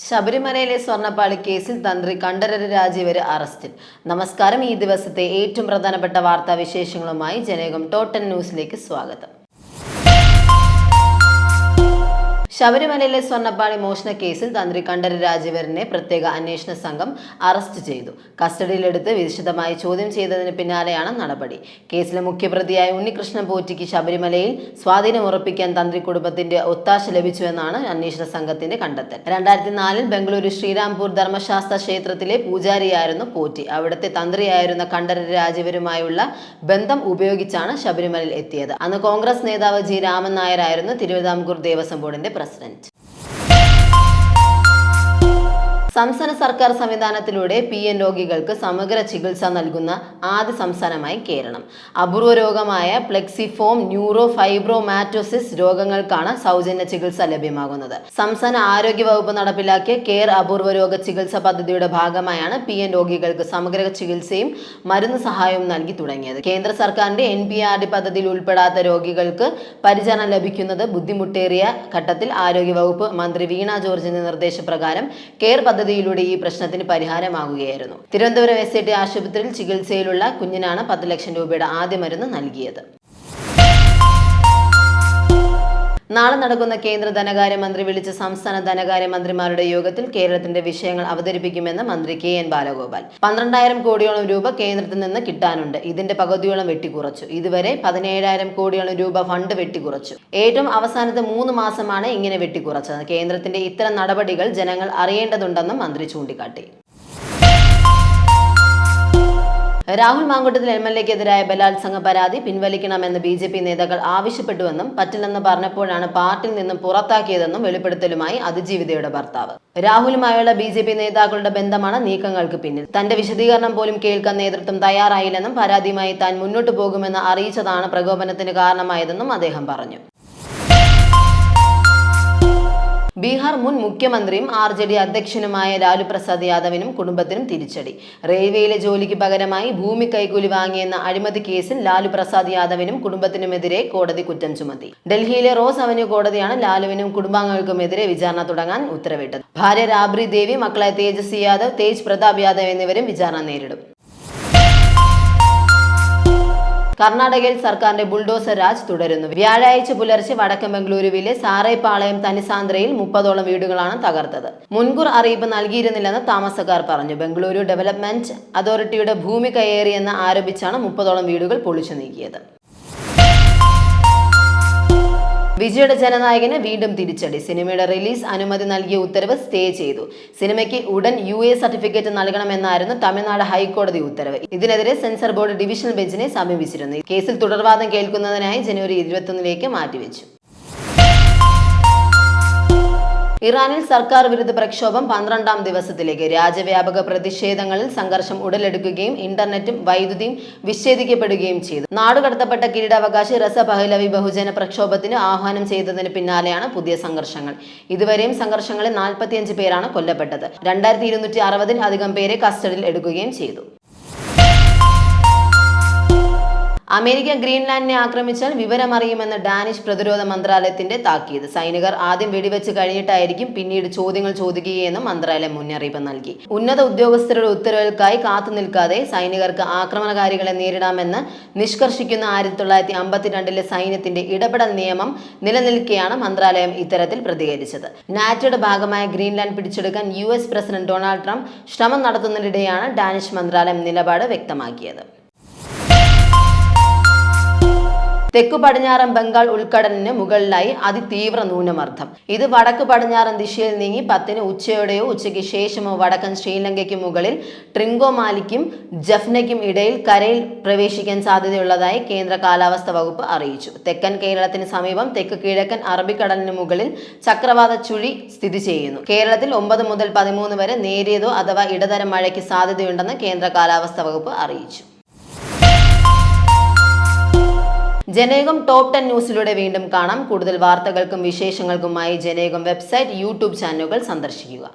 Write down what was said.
ശബരിമലയിലെ സ്വർണ്ണപ്പാളി കേസിൽ തന്ത്രി കണ്ഠരര് രാജീവര് അറസ്റ്റിൽ. നമസ്കാരം. ഈ ദിവസത്തെ ഏറ്റവും പ്രധാനപ്പെട്ട വാർത്താ വിശേഷങ്ങളുമായി ജനകം ടോട്ടൽ ന്യൂസിലേക്ക് സ്വാഗതം. ശബരിമലയിലെ സ്വർണ്ണപ്പാളി മോഷണ കേസിൽ തന്ത്രി കണ്ഠരര് രാജീവരനെ പ്രത്യേക അന്വേഷണ സംഘം അറസ്റ്റ് ചെയ്തു. കസ്റ്റഡിയിലെടുത്ത് വിശദമായി ചോദ്യം ചെയ്തതിന് പിന്നാലെയാണ് നടപടി. കേസിലെ മുഖ്യപ്രതിയായ ഉണ്ണികൃഷ്ണൻ പോറ്റിക്ക് ശബരിമലയിൽ സ്വാധീനമുറപ്പിക്കാൻ തന്ത്രി കുടുംബത്തിന്റെ ഒത്താശ ലഭിച്ചുവെന്നാണ് അന്വേഷണ സംഘത്തിന്റെ കണ്ടെത്തൽ. 2004 ബംഗളൂരു ശ്രീരാംപൂർ ധർമ്മശാസ്ത്ര ക്ഷേത്രത്തിലെ പൂജാരിയായിരുന്നു പോറ്റി. അവിടുത്തെ തന്ത്രിയായിരുന്ന കണ്ഠരര് രാജീവരുമായുള്ള ബന്ധം ഉപയോഗിച്ചാണ് ശബരിമലയിൽ എത്തിയത്. അന്ന് കോൺഗ്രസ് നേതാവ് ജി രാമൻ നായരായിരുന്നു തിരുവിതാംകൂർ ദേവസ്വം ബോർഡിന്റെ പ്രസിഡന്റ്. സംസ്ഥാന സർക്കാർ സംവിധാനത്തിലൂടെ PN രോഗികൾക്ക് സമഗ്ര ചികിത്സ നൽകുന്ന ആദ്യ സംസ്ഥാനമായി കേരളം. അപൂർവ രോഗമായ പ്ലെക്സിഫോം ന്യൂറോഫൈബ്രോമാറ്റോസിസ് രോഗങ്ങൾക്കാണ് സൗജന്യ ചികിത്സ ലഭ്യമാകുന്നത്. സംസ്ഥാന ആരോഗ്യ വകുപ്പ് നടപ്പിലാക്കിയ കെയർ അപൂർവ രോഗ ചികിത്സാ പദ്ധതിയുടെ ഭാഗമായാണ് PN രോഗികൾക്ക് സമഗ്ര ചികിത്സയും മരുന്ന് സഹായവും നൽകി തുടങ്ങിയത്. കേന്ദ്ര സർക്കാരിന്റെ NPRD പദ്ധതിയിൽ ഉൾപ്പെടാത്ത രോഗികൾക്ക് പരിചരണം ലഭിക്കുന്നത് ബുദ്ധിമുട്ടേറിയ ഘട്ടത്തിൽ ആരോഗ്യ വകുപ്പ് മന്ത്രി വീണ ജോർജിന്റെ നിർദ്ദേശപ്രകാരം കെയർ പദ്ധതിയിലൂടെ ഈ പ്രശ്നത്തിന് പരിഹാരമാകുകയായിരുന്നു. തിരുവനന്തപുരം SAT ആശുപത്രിയിൽ ചികിത്സയിലുള്ള കുഞ്ഞിനാണ് 10 ലക്ഷം രൂപയുടെ ആദ്യ മരുന്ന് നൽകിയത്. നാളെ നടക്കുന്ന കേന്ദ്ര ധനകാര്യമന്ത്രി വിളിച്ച സംസ്ഥാന ധനകാര്യമന്ത്രിമാരുടെ യോഗത്തിൽ കേരളത്തിന്റെ വിഷയങ്ങൾ അവതരിപ്പിക്കുമെന്ന് മന്ത്രി KN ബാലഗോപാൽ. 12,000 കോടിയോളം രൂപ കേന്ദ്രത്തിൽ നിന്ന് കിട്ടാനുണ്ട്. ഇതിന്റെ പകുതിയോളം വെട്ടിക്കുറച്ചു. ഇതുവരെ 17,000 കോടിയോളം രൂപ ഫണ്ട് വെട്ടിക്കുറച്ചു. ഏറ്റവും അവസാനത്തെ 3 മാസമാണ് ഇങ്ങനെ വെട്ടിക്കുറച്ചത്. കേന്ദ്രത്തിന്റെ ഇത്തരം നടപടികൾ ജനങ്ങൾ അറിയേണ്ടതുണ്ടെന്നും മന്ത്രി ചൂണ്ടിക്കാട്ടി. രാഹുൽ മാങ്കൂട്ടത്തിൽ MLAക്കെതിരായ ബലാത്സംഗ പരാതി പിൻവലിക്കണമെന്ന് BJP നേതാക്കൾ ആവശ്യപ്പെട്ടുവെന്നും പറ്റില്ലെന്ന് പറഞ്ഞപ്പോഴാണ് പാർട്ടിയിൽ നിന്നും പുറത്താക്കിയതെന്നും വെളിപ്പെടുത്തലുമായി അതിജീവിതയുടെ ഭർത്താവ്. രാഹുലുമായുള്ള BJP നേതാക്കളുടെ ബന്ധമാണ് നീക്കങ്ങൾക്ക് പിന്നിൽ. തന്റെ വിശദീകരണം പോലും കേൾക്കാൻ നേതൃത്വം തയ്യാറായില്ലെന്നും പരാതിയുമായി താൻ മുന്നോട്ടു പോകുമെന്ന് അറിയിച്ചതാണ് പ്രകോപനത്തിന് കാരണമായതെന്നും അദ്ദേഹം പറഞ്ഞു. ബീഹാർ മുൻ മുഖ്യമന്ത്രിയും RJD അധ്യക്ഷനുമായ ലാലു പ്രസാദ് യാദവിനും കുടുംബത്തിനും തിരിച്ചടി. റെയിൽവേയിലെ ജോലിക്ക് പകരമായി ഭൂമി കൈക്കൂലി വാങ്ങിയെന്ന അഴിമതി കേസിൽ ലാലു പ്രസാദ് യാദവിനും കുടുംബത്തിനുമെതിരെ കോടതി കുറ്റം ചുമത്തി. ഡൽഹിയിലെ റോസ് അവന്യൂ കോടതിയാണ് ലാലുവിനും കുടുംബാംഗങ്ങൾക്കുമെതിരെ വിചാരണ തുടങ്ങാൻ ഉത്തരവിട്ടത്. ഭാര്യ രാബ്രി ദേവി, മക്കളായ തേജസ്വി യാദവ്, തേജ് പ്രതാപ് യാദവ് എന്നിവരും വിചാരണ നേരിടും. കർണാടകയിൽ സർക്കാരിന്റെ ബുൾഡോസർ രാജ് തുടരുന്നു. വ്യാഴാഴ്ച പുലർച്ചെ വടക്കൻ ബംഗളൂരുവിലെ സാറൈപാളയം തനിസാന്ദ്രയിൽ 30ഓളം വീടുകളാണ് തകർത്തത്. മുൻകൂർ അറിയിപ്പ് നൽകിയിരുന്നില്ലെന്ന് താമസക്കാർ പറഞ്ഞു. ബംഗളൂരു ഡെവലപ്മെന്റ് അതോറിറ്റിയുടെ ഭൂമി കയ്യേറിയെന്ന് ആരോപിച്ചാണ് 30ഓളം വീടുകൾ പൊളിച്ചു നീക്കിയത്. വിജയുടെ ജനനായകന് വീണ്ടും തിരിച്ചടി. സിനിമയുടെ റിലീസ് അനുമതി നൽകിയ ഉത്തരവ് സ്റ്റേ ചെയ്തു. സിനിമയ്ക്ക് ഉടൻ UA സർട്ടിഫിക്കറ്റ് നൽകണമെന്നായിരുന്നു തമിഴ്നാട് ഹൈക്കോടതി ഉത്തരവ്. ഇതിനെതിരെ സെൻസർ ബോർഡ് ഡിവിഷണൽ ബെഞ്ചിനെ സമീപിച്ചിരുന്നു. കേസിൽ തുടർവാദം കേൾക്കുന്നതിനായി ജനുവരി 21 മാറ്റിവെച്ചു. ഇറാനിൽ സർക്കാർ വിരുദ്ധ പ്രക്ഷോഭം 12ാം ദിവസത്തിലേക്ക്. രാജ്യവ്യാപക പ്രതിഷേധങ്ങളിൽ സംഘർഷം ഉടലെടുക്കുകയും ഇന്റർനെറ്റും വൈദ്യുതിയും വിച്ഛേദിക്കപ്പെടുകയും ചെയ്തു. നാടുകടത്തപ്പെട്ട കിരീടാവകാശി റസ പഹ്ലവി ബഹുജന പ്രക്ഷോഭത്തിന് ആഹ്വാനം ചെയ്തതിന് പിന്നാലെയാണ് പുതിയ സംഘർഷങ്ങൾ. ഇതുവരെയും സംഘർഷങ്ങളിൽ 45 പേരാണ് കൊല്ലപ്പെട്ടത്. 2260-ൽ പേരെ കസ്റ്റഡിയിൽ എടുക്കുകയും ചെയ്തു. അമേരിക്ക ഗ്രീൻലാൻഡിനെ ആക്രമിച്ചാൽ വിവരമറിയുമെന്ന് ഡാനിഷ് പ്രതിരോധ മന്ത്രാലയത്തിന്റെ താക്കീത്. സൈനികർ ആദ്യം വെടിവെച്ച് കഴിഞ്ഞിട്ടായിരിക്കും പിന്നീട് ചോദ്യങ്ങൾ ചോദിക്കുകയെന്നും മന്ത്രാലയം മുന്നറിയിപ്പ് നൽകി. ഉന്നത ഉദ്യോഗസ്ഥരുടെ ഉത്തരവുകൾക്കായി കാത്തുനിൽക്കാതെ സൈനികർക്ക് ആക്രമണകാരികളെ നേരിടാമെന്ന് നിഷ്കർഷിക്കുന്ന 1952 സൈന്യത്തിന്റെ ഇടപെടൽ നിയമം നിലനിൽക്കെയാണ് മന്ത്രാലയം ഇത്തരത്തിൽ പ്രതികരിച്ചത്. നാറ്റോയുടെ ഭാഗമായ ഗ്രീൻലാൻഡ് പിടിച്ചെടുക്കാൻ US പ്രസിഡന്റ് ഡൊണാൾഡ് ട്രംപ് ശ്രമം നടത്തുന്നതിനിടെയാണ് ഡാനിഷ് മന്ത്രാലയം നിലപാട് വ്യക്തമാക്കിയത്. തെക്കു പടിഞ്ഞാറൻ ബംഗാൾ ഉൾക്കടലിന് മുകളിലായി അതിതീവ്ര ന്യൂനമർദ്ദം. ഇത് വടക്ക് പടിഞ്ഞാറൻ ദിശയിൽ നീങ്ങി 10-ന് ഉച്ചയോടെയോ ഉച്ചയ്ക്ക് ശേഷമോ വടക്കൻ ശ്രീലങ്കയ്ക്ക് മുകളിൽ ട്രിങ്കോമാലിക്കും ജഫ്നയ്ക്കും ഇടയിൽ കരയിൽ പ്രവേശിക്കാൻ സാധ്യതയുള്ളതായി കേന്ദ്ര കാലാവസ്ഥാ വകുപ്പ് അറിയിച്ചു. തെക്കൻ കേരളത്തിന് സമീപം തെക്ക് കിഴക്കൻ അറബിക്കടലിന് മുകളിൽ ചക്രവാത ചുഴി സ്ഥിതി ചെയ്യുന്നു. കേരളത്തിൽ 9 മുതൽ 13 വരെ നേരിയതോ അഥവാ ഇടതരം മഴയ്ക്ക് സാധ്യതയുണ്ടെന്ന് കേന്ദ്ര കാലാവസ്ഥാ വകുപ്പ് അറിയിച്ചു. ജനകം ടോപ്പ് 10 ന്യൂസിലൂടെ വീണ്ടും കാണാം. കൂടുതൽ വാർത്തകൾക്കും വിശേഷങ്ങൾക്കുമായി ജനകം വെബ്സൈറ്റ്, YouTube ചാനലുകൾ സന്ദർശിക്കുക.